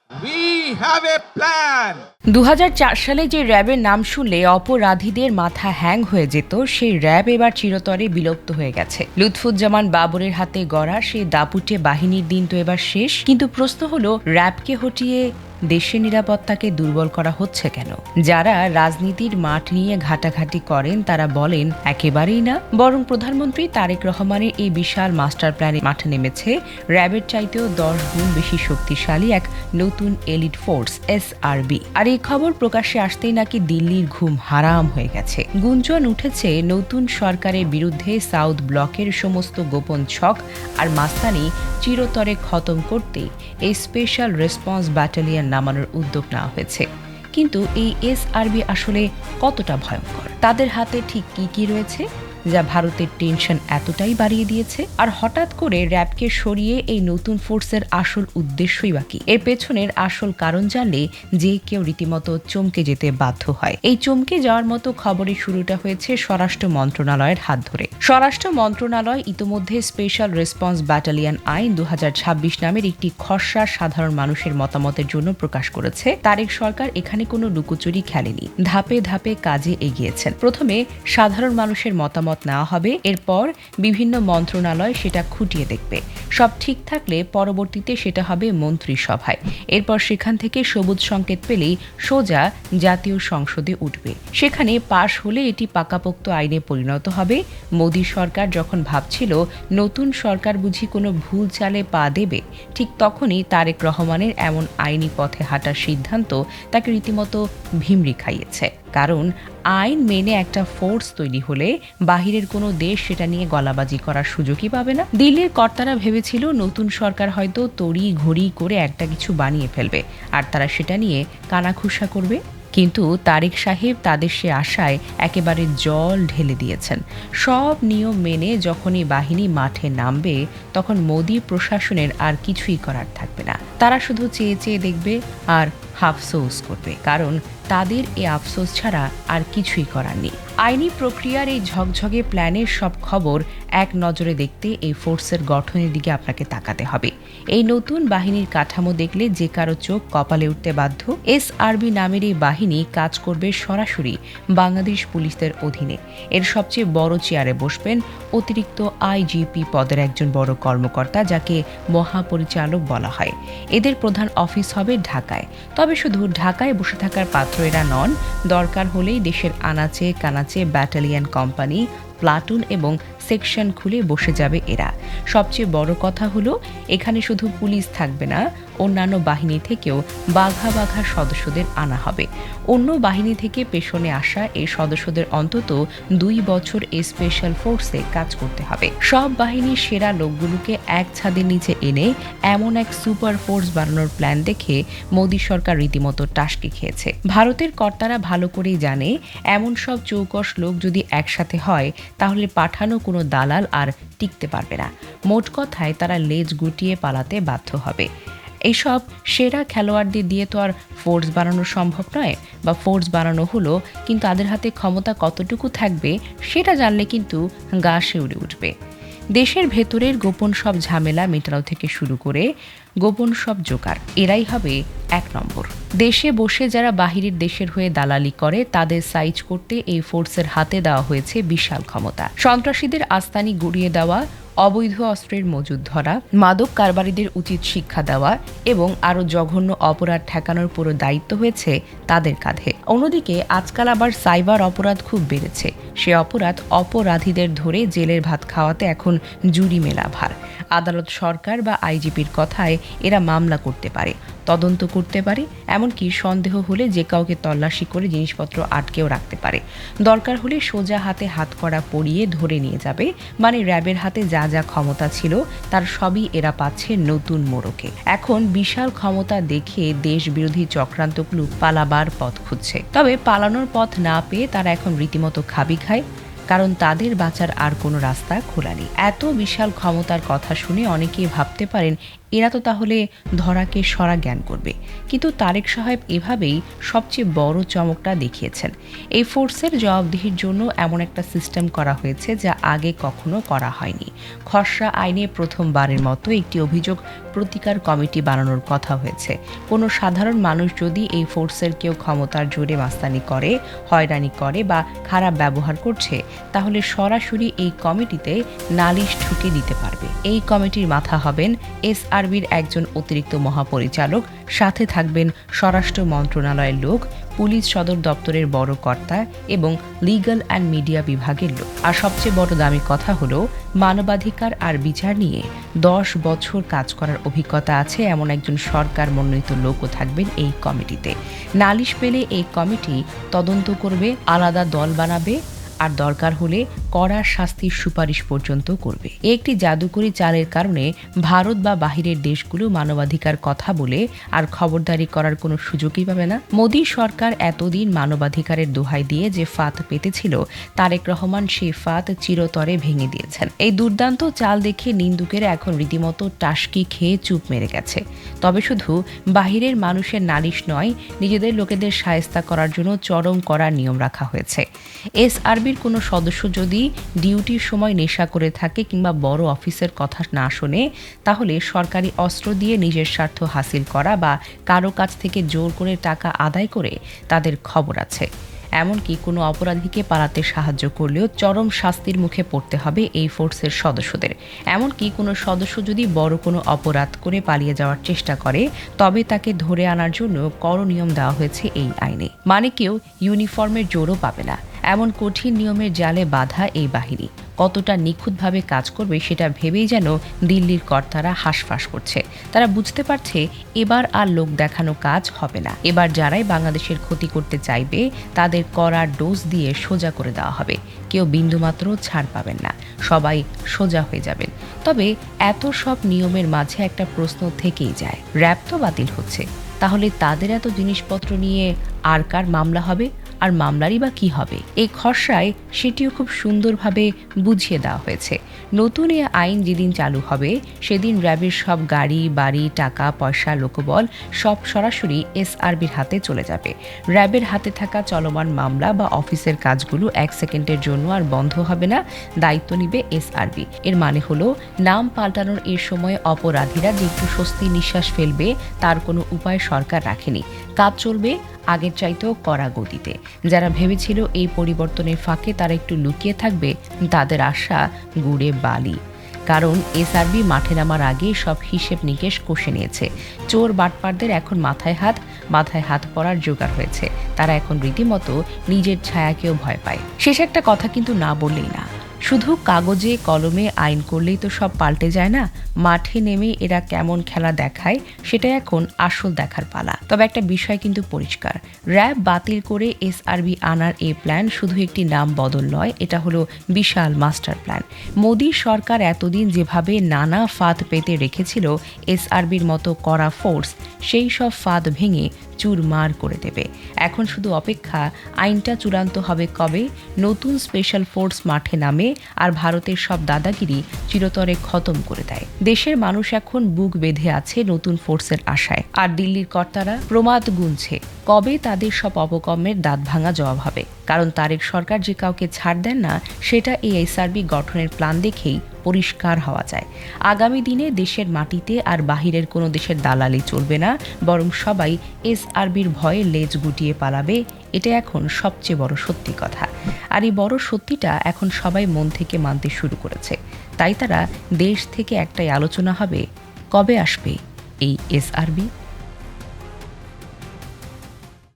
We have a plan. 2004 সালে যে র্যাবের নাম শুনলে অপরাধীদের মাথা হ্যাং হয়ে যেত, সেই র্যাব এবার চিরতরে বিলুপ্ত হয়ে গেছে। লুৎফুজ্জামান বাবরের হাতে গড়া সেই দাপুটে বাহিনীর দিন তো এবার শেষ। কিন্তু প্রশ্ন হলো, র্যাবকে হটিয়ে দেশের নিরাপত্তাকে দুর্বল করা হচ্ছে কেন? যারা রাজনীতির মাঠ নিয়ে ঘাটাঘাটি করেন তারা বলেন একেবারেই না, বরং প্রধানমন্ত্রী তারেক রহমানের এই বিশাল মাস্টার প্ল্যানে মাঠে নেমেছে র্যাবের চাইতেও 10 গুণ বেশি শক্তিশালী এক নতুন এলিট ফোর্স এসআরবি। আর এই খবর প্রকাশ্যে আসতেই নাকি দিল্লির ঘুম হারাম হয়ে গেছে। গুঞ্জন উঠেছে নতুন সরকারের বিরুদ্ধে সাউথ ব্লকের সমস্ত গোপন ছক আর মাস্তানি চিরতরে খতম করতে এই স্পেশাল রেসপন্স ব্যাটালিয়ন নামানোর উদ্যোগ নেওয়া হয়েছে। কিন্তু এই এসআরবি আসলে কতটা ভয়ঙ্কর? তাদের হাতে ঠিক কি কি রয়েছে যা ভারতের টেনশন এতটাই বাড়িয়ে দিয়েছে? আর হঠাৎ করে র্যাবকে সরিয়ে এই নতুন ফোর্সের আসল উদ্দেশ্যই বাকি? এর পেছনের আসল কারণ জানলে যে কেউ রীতিমতো চমকে যেতে বাধ্য হয়। এই চমকে যাওয়ার মতো খবরের শুরুটা হয়েছে স্বরাষ্ট্র মন্ত্রণালয়ের হাত ধরে। স্বরাষ্ট্র মন্ত্রণালয় ইতোমধ্যে স্পেশাল রেসপন্স ব্যাটালিয়ন আইন 2026 নামের একটি খসড়া সাধারণ মানুষের মতামতের জন্য প্রকাশ করেছে। তারেক সরকার এখানে কোনো লুকোচুরি খেলেনি, ধাপে ধাপে কাজে এগিয়েছেন। প্রথমে সাধারণ মানুষের মতামত নেওয়া হবে, এরপর বিভিন্ন মন্ত্রণালয় সেটা খুঁটিয়ে দেখবে। সব ঠিক থাকলে পরবর্তীতে সেটা হবে মন্ত্রিসভায়। এরপর সেখান থেকে সবুজ সংকেত পেলেই সোজা জাতীয় সংসদে উঠবে। সেখানে পাশ হলে এটি পাকাপোক্ত আইনে পরিণত হবে। মোদী সরকার যখন ভাবছিল নতুন সরকার বুঝি কোনো ভুল চালে পা দেবে, ঠিক তখনই তারেক রহমানের এমন আইনি পথে হাঁটার সিদ্ধান্ত তাকে রীতিমতো ভিমরি খাইয়েছে। কারণ আইন মেনে একটা ফোর্স তৈরি হলে বাহিরের কোনো দেশ সেটা নিয়ে গলাবাজি করার সুযোগই পাবে না। দিল্লির কর্তারা ভেবেছিল নতুন সরকার হয়তো তড়ি ঘড়ি করে একটা কিছু বানিয়ে ফেলবে আর তারা সেটা নিয়ে কানাঘুষা করবে। কিন্তু তারেক সাহেব তাদের সে আশায় একেবারে জল ঢেলে দিয়েছেন। সব নিয়ম মেনে যখনই বাহিনী মাঠে নামবে, তখন মোদী প্রশাসনের আর কিছুই করার থাকবে না। তারা শুধু চেয়ে চেয়ে দেখবে আর আফসোস করবে, কারণ তাদের এই আফসোস ছাড়া আর কিছুই করার নেই। আইনি প্রক্রিয়ার এই ঝকঝকে প্ল্যানের সব খবর এক নজরে দেখতে এই ফোর্সের গঠনের দিকে আপনাকে তাকাতে হবে। এই নতুন বাহিনীর কাঠামো দেখলে যে কারো চোখ কপালে উঠতে বাধ্য। এসআরবি নামের এই বাহিনী কাজ করবে সরাসরি বাংলাদেশ পুলিশের অধীনে। এর সবচেয়ে বড় চেয়ারে বসবেন অতিরিক্ত আইজিপি পদের একজন বড় কর্মকর্তা, যাকে মহাপরিচালক বলা হয়। এদের প্রধান অফিস হবে ঢাকায়। তবে শুধু ঢাকায় বসে থাকার পাত্র এরা নন। দরকার হলেই দেশের আনাচে কানাচে ব্যাটালিয়ন, কোম্পানি, প্লাটুন এবং সেকশন খুলে বসে যাবে এরা। সবচেয়ে বড় কথা হলো, এখানে শুধু পুলিশ থাকবে না, অন্যান্য বাহিনী থেকেও বাঘা বাঘা সদস্যদের আনা হবে। অন্য বাহিনী থেকে পেছনে আসা এই সদস্যদের অন্তত 2 বছর এই স্পেশাল ফোর্সে কাজ করতে হবে। সব বাহিনীর সেরা লোকগুলোকে এক ছাদের নিচে এনে এমন এক সুপার ফোর্স বানানোর প্ল্যান দেখে মোদী সরকার রীতিমতো টাসকি খেয়েছে। ভারতের কর্তারা ভালো করেই জানে, এমন সব চৌকস লোক যদি একসাথে হয় তাহলে পাঠানো কোনো দালাল আর টিকতে পারবে না। মোট কথায় তারা লেজ গুটিয়ে পালাতে বাধ্য হবে। এইসব সেরা খেলোয়াড়দের দিয়ে তো আর ফোর্স বানানো সম্ভব নয়, বা ফোর্স বানানো হলো, কিন্তু তাদের হাতে ক্ষমতা কতটুকু থাকবে সেটা জানলে কিন্তু গা শিউরে উঠবে। দেশের ভেতরের গোপন সব ঝামেলা মেটানো থেকে শুরু করে গোপন সব জোগাড়, এরাই হবে 1 নম্বর। দেশে বসে যারা বাহিরের দেশের হয়ে দালালি করে তাদের সাইজ করতে এই ফোর্সের হাতে দেওয়া হয়েছে বিশাল ক্ষমতা। সন্ত্রাসীদের আস্তানি গুড়িয়ে দেওয়া, অবৈধ অস্ত্রের মজুদ ধরা, মাদক কারবারিদের উচিত শিক্ষা দেওয়া এবং আরও জঘন্য অপরাধ ঠেকানোর পুরো দায়িত্ব হয়েছে তাদের কাঁধে। অন্যদিকে আজকাল আবার সাইবার অপরাধ খুব বেড়েছে। সে অপরাধীদের ধরে জেলের ভাত খাওয়াতে এখন জুরি মেলা ভার। আদালত, সরকার বা আইজিপির কথায় এরা মামলা করতে পারে, তদন্ত করতে পারে, এমনকি সন্দেহ হলে যে কাউকে তল্লাশি করে জিনিসপত্র আটকেও রাখতে পারে। দরকার হলে সোজা হাতে হাতকড়া পরিয়ে ধরে নিয়ে যাবে। মানে র্যাবের হাতে যা যা ক্ষমতা ছিল তার সবই এরা পাচ্ছে নতুন মোড়কে। এখন বিশাল ক্ষমতা দেখে দেশ বিরোধী চক্রান্তগুলো পালাবার পথ খুঁজছে। তবে পালানোর পথ না পেয়ে তারা এখন রীতিমতো খাবি খায়, কারণ তাদের বাঁচার আর কোনো রাস্তা খোলা নেই। এত বিশাল ক্ষমতার কথা শুনে অনেকেই ভাবতে পারেন এরা তো তাহলে ধরাকে সরা জ্ঞান করবে। কিন্তু তারেক সাহেব এভাবেই সবচেয়ে বড় চমকটা দেখিয়েছেন। এই ফোর্সের জবাবদিহির জন্য এমন একটা সিস্টেম করা হয়েছে যা আগে কখনো করা হয়নি। খসড়া আইনে প্রথমবারের মতো একটি অভিযোগ প্রতিকার কমিটি বানানোর কথা হয়েছে। কোনো সাধারণ মানুষ যদি এই ফোর্সের কেউ ক্ষমতার জোরে মাস্তানি করে, হয়রানি করে বা খারাপ ব্যবহার করছে, তাহলে সরাসরি এই কমিটিতে নালিশ ঠুকে দিতে পারবে। এই কমিটির মাথা হবেন এসআরবির একজন অতিরিক্ত মহাপরিচালক, সাথে থাকবেন স্বরাষ্ট্র মন্ত্রণালয়ের লোক, পুলিশ সদর দপ্তরের বড় কর্তা এবং লিগ্যাল অ্যান্ড মিডিয়া বিভাগের লোক। আর সবচেয়ে বড় দামি কথা হলো, মানবাধিকার আর বিচার নিয়ে 10 বছর কাজ করার অভিজ্ঞতা আছে এমন একজন সরকার মনোনীত লোকও থাকবেন এই কমিটিতে। নালিশ পেলে এই কমিটি তদন্ত করবে, আলাদা দল বানাবে আর দরকার হলে কড়া শাস্তির সুপারিশ পর্যন্ত করবে। একটি জাদুকরি চালের কারণে ভারত বা বাহিরের দেশগুলো মানবাধিকার কথা বলে আর খবরদারি করার কোনো সুযোগই পাবে না। মোদী সরকার এতদিন মানবাধিকারের দোহাই দিয়ে যে ফাঁদ পেতেছিল, তারেক রহমান সেই ফাঁদ চিরতরে ভেঙে দিয়েছেন। এই দুর্দান্ত চাল দেখে নিন্দুকেরা এখন রীতিমতো টাসকি খেয়ে চুপ মেরে গেছে। তবে শুধু বাহিরের মানুষের নালিশ নয়, নিজেদের লোকেদের শায়েস্তা করার জন্য চরম কড়া নিয়ম রাখা হয়েছে। এসআরবির কোনো সদস্য যদি ডিউটির সময় নেশা করে থাকে কিংবা বড় অফিসের কথা না শোনে, তাহলে সরকারি অস্ত্র দিয়ে নিজের স্বার্থ হাসিল করা বা কারো কাছ থেকে জোর করে টাকা আদায় করে তাদের খবর আছে। এমনকি কোনো অপরাধীকে পালাতে সাহায্য করলেও চরম শাস্তির মুখে পড়তে হবে এই ফোর্সের সদস্যদের। এমনকি কোনো সদস্য যদি বড় কোনো অপরাধ করে পালিয়ে যাওয়ার চেষ্টা করে, তবে তাকে ধরে আনার জন্য কড়া নিয়ম দেওয়া হয়েছে এই আইনে। মানে কেউ ইউনিফর্মের জোরও পাবে না, এমন কঠিন নিয়মের জালে বাঁধা এই বাহিনী কতটা নিখুঁতভাবে কাজ করবে সেটা ভেবেই যেন দিল্লির কর্তারা হাঁসফাঁস করছে। তারা বুঝতে পারছে এবার আর লোক দেখানো কাজ হবে না। এবার যারাই বাংলাদেশের ক্ষতি করতে চাইবে তাদের কড়া ডোজ দিয়ে সোজা করে দেওয়া হবে। কেউ বিন্দুমাত্র ছাড় পাবেন না, সবাই সোজা হয়ে যাবেন। তবে এত সব নিয়মের মাঝে একটা প্রশ্ন থেকেই যায়, র্যাব তো বাতিল হচ্ছে, তাহলে তাদের এত জিনিসপত্র নিয়ে আর কার মামলা হবে? আর মামলারই বা কী হবে? এই খসড়ায় সেটিও খুব সুন্দরভাবে বুঝিয়ে দেওয়া হয়েছে। নতুন এ আইন যেদিন চালু হবে সেদিন র্যাবের সব গাড়ি, বাড়ি, টাকা পয়সা, লোকবল সব সরাসরি এসআরবির হাতে চলে যাবে। র্যাবের হাতে থাকা চলমান মামলা বা অফিসের কাজগুলো 1 সেকেন্ডের জন্য আর বন্ধ হবে না, দায়িত্ব নিবে এসআরবি। এর মানে হলো, নাম পাল্টানোর এর সময় অপরাধীরা যে একটু স্বস্তি নিঃশ্বাস ফেলবে তার কোনো উপায় সরকার রাখেনি। কাজ চলবে আগের চাইতেও কড়া গতিতে। যারা ভেবেছিল এই পরিবর্তনের ফাঁকে তারা একটু লুকিয়ে থাকবে, তাদের আশা গুড়ে বালি। কারণ এসআরবি মাঠে নামার আগে সব হিসেব নিকেশ কষে নিয়েছে। চোর বাটপারদের এখন মাথায় হাত পড়ার জোগাড় হয়েছে। তারা এখন রীতিমতো নিজের ছায়াকেও ভয় পায়। শেষ একটা কথা কিন্তু না বললেই না, শুধু কাগজে কলমে আইন করলেই তো সব পাল্টে যায় না। মাঠে নেমে এরা কেমন খেলা দেখায় সেটা এখন আসল দেখার পালা। তবে একটা বিষয় কিন্তু পরিষ্কার, র্যাব বাতিল করে এসআরবি আনার এই প্ল্যান শুধু একটি নাম বদল নয়, এটা হলো বিশাল মাস্টার প্ল্যান। মোদী সরকার এতদিন যেভাবে নানা ফাঁদ পেতে রেখেছিল এসআরবির মতো কড়া ফোর্স, সেই সব ফাঁদ ভেঙে চুরমার করে দেবে। এখন শুধু অপেক্ষা, আইনটা চূড়ান্ত হবে কবে, নতুন স্পেশাল ফোর্স মাঠে নামে আর ভারতের সব দাদাগিরি চিরতরে খতম করে দেয়। দেশের মানুষ এখন বুক বেঁধে আছে নতুন ফোর্সের আশায়, আর দিল্লির কর্তারা প্রমাদ গুনছে কবে তাদের সব অপকর্মের দাঁত ভাঙা জবাব হবে। কারণ তারেক সরকার যে কাউকে ছাড় দেন না, সেটা এই এসআরবি গঠনের প্ল্যান দেখেই পরিষ্কার হওয়া যায়। আগামী দিনে দেশের মাটিতে আর বাহিরের কোনো দেশের দালালি চলবে না, বরং সবাই এসআরবির ভয়ে লেজ গুটিয়ে পালাবে। এটা এখন সবচেয়ে বড় সত্যি কথা। আর এই বড় সত্যিটা এখন সবাই মন থেকে মানতে শুরু করেছে। তাই তারা দেশ থেকে একটাই আলোচনা হবে, কবে আসবে এই এসআরবি।